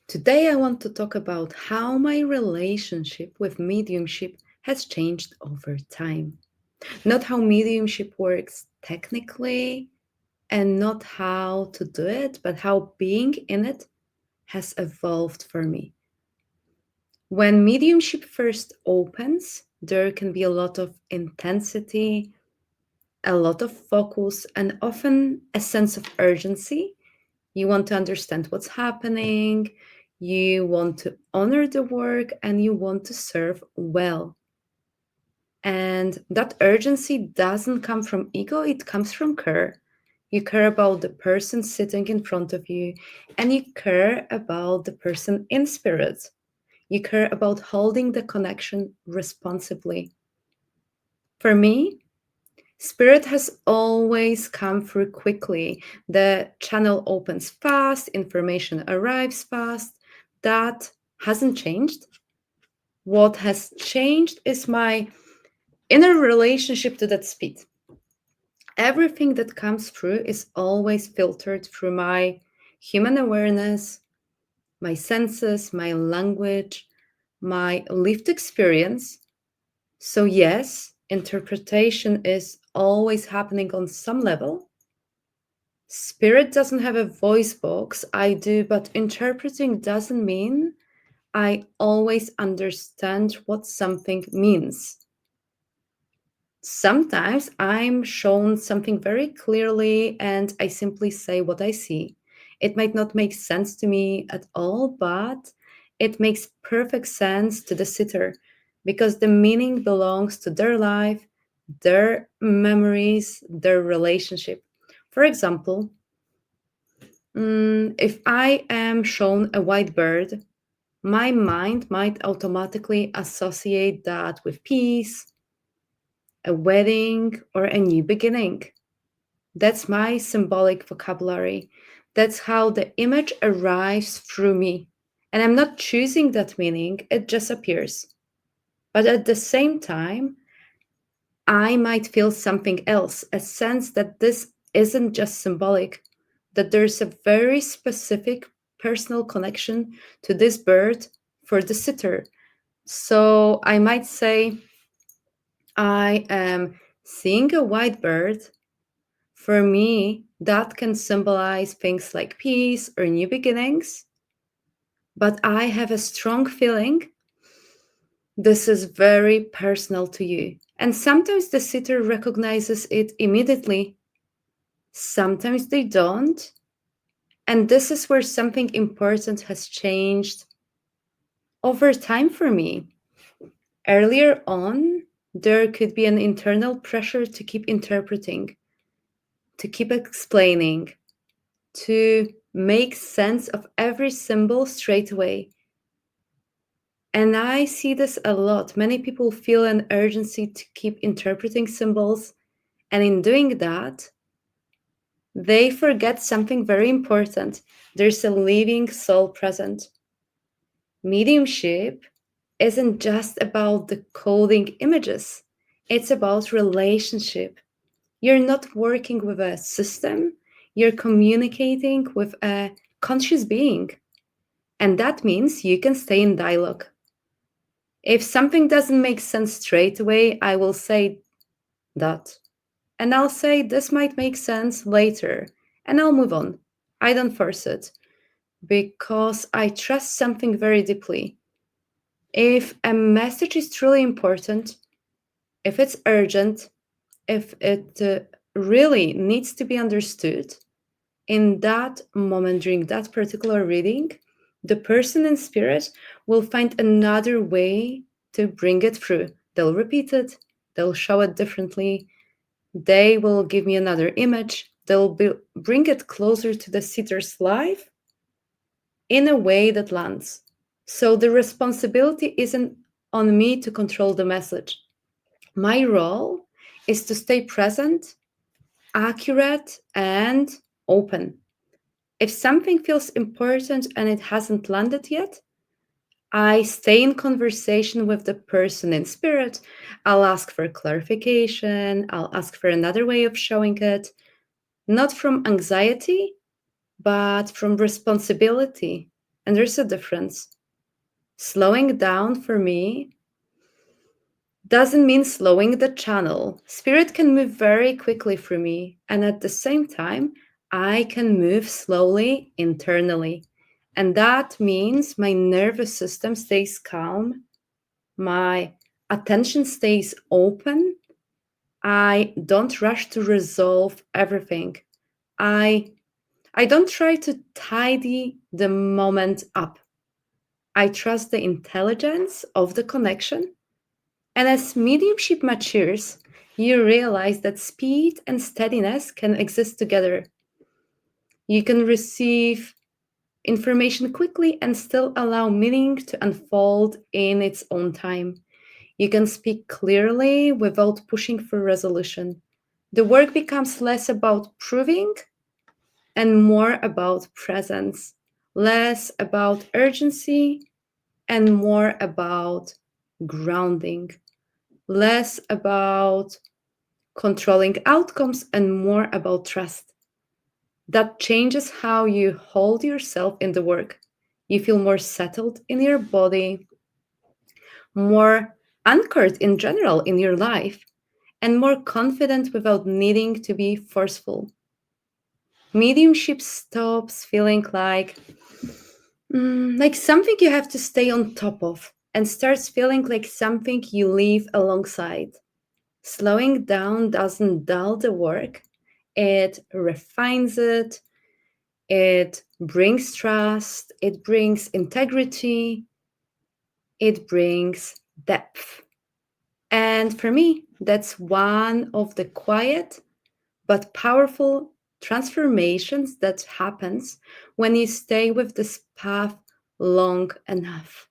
Today, I want to talk about how my relationship with mediumship has changed over time. Not how mediumship works technically and not how to do it, but how being in it has evolved for me. When mediumship first opens, there can be a lot of intensity, a lot of focus, and often a sense of urgency. You want to understand what's happening, you want to honor the work, and you want to serve well. And that urgency doesn't come from ego, it comes from care. You care about the person sitting in front of you, and you care about the person in spirit. You care about holding the connection responsibly. For me, spirit has always come through quickly. The channel opens fast, information arrives fast. That hasn't changed. What has changed is my inner relationship to that speed. Everything that comes through is always filtered through my human awareness, my senses, my language, my lived experience. So, yes, interpretation is always happening on some level. Spirit doesn't have a voice box, I do, but interpreting doesn't mean I always understand what something means. Sometimes I'm shown something very clearly and I simply say what I see. It might not make sense to me at all, but it makes perfect sense to the sitter because the meaning belongs to their life, their memories, their relationship. For example, if I am shown a white bird, my mind might automatically associate that with peace, a wedding, or a new beginning. That's my symbolic vocabulary. That's how the image arrives through me. And I'm not choosing that meaning, it just appears. But at the same time, I might feel something else, a sense that this isn't just symbolic, that there's a very specific personal connection to this bird for the sitter. So I might say, I am seeing a white bird. For me, that can symbolize things like peace or new beginnings. But I have a strong feeling this is very personal to you. And sometimes the sitter recognizes it immediately, sometimes they don't. And this is where something important has changed over time for me. Earlier on, there could be an internal pressure to keep interpreting, to keep explaining, to make sense of every symbol straight away. And I see this a lot. Many people feel an urgency to keep interpreting symbols, and in doing that, they forget something very important. There's a living soul present. Mediumship isn't just about the coding images, it's about relationship. You're not working with a system, you're communicating with a conscious being. And that means you can stay in dialogue. If something doesn't make sense straight away, I will say that. And I'll say this might make sense later. And I'll move on. I don't force it because I trust something very deeply. If a message is truly important, if it's urgent, if it really needs to be understood, in that moment during that particular reading, the person in spirit will find another way to bring it through. They'll repeat it, they'll show it differently, they will give me another image, bring it closer to the sitter's life in a way that lands. So the responsibility isn't on me to control the message. My role is to stay present, accurate, and open. If something feels important and it hasn't landed yet, I stay in conversation with the person in spirit. I'll ask for clarification. I'll ask for another way of showing it, not from anxiety, but from responsibility. And there's a difference. Slowing down for me doesn't mean slowing the channel. Spirit can move very quickly for me, and at the same time, I can move slowly internally. And that means my nervous system stays calm, my attention stays open. I don't rush to resolve everything. I I don't try to tidy the moment up. I trust the intelligence of the connection. And as mediumship matures, you realize that speed and steadiness can exist together. You can receive information quickly and still allow meaning to unfold in its own time. You can speak clearly without pushing for resolution. The work becomes less about proving and more about presence, less about urgency and more about grounding, less about controlling outcomes and more about trust. That changes how you hold yourself in the work. You feel more settled in your body, more anchored in general in your life, and more confident without needing to be forceful. Mediumship stops feeling like something you have to stay on top of and starts feeling like something you live alongside. Slowing down doesn't dull the work, it refines it, it brings trust, it brings integrity, it brings depth. And for me, that's one of the quiet but powerful transformations that happens when you stay with this path long enough.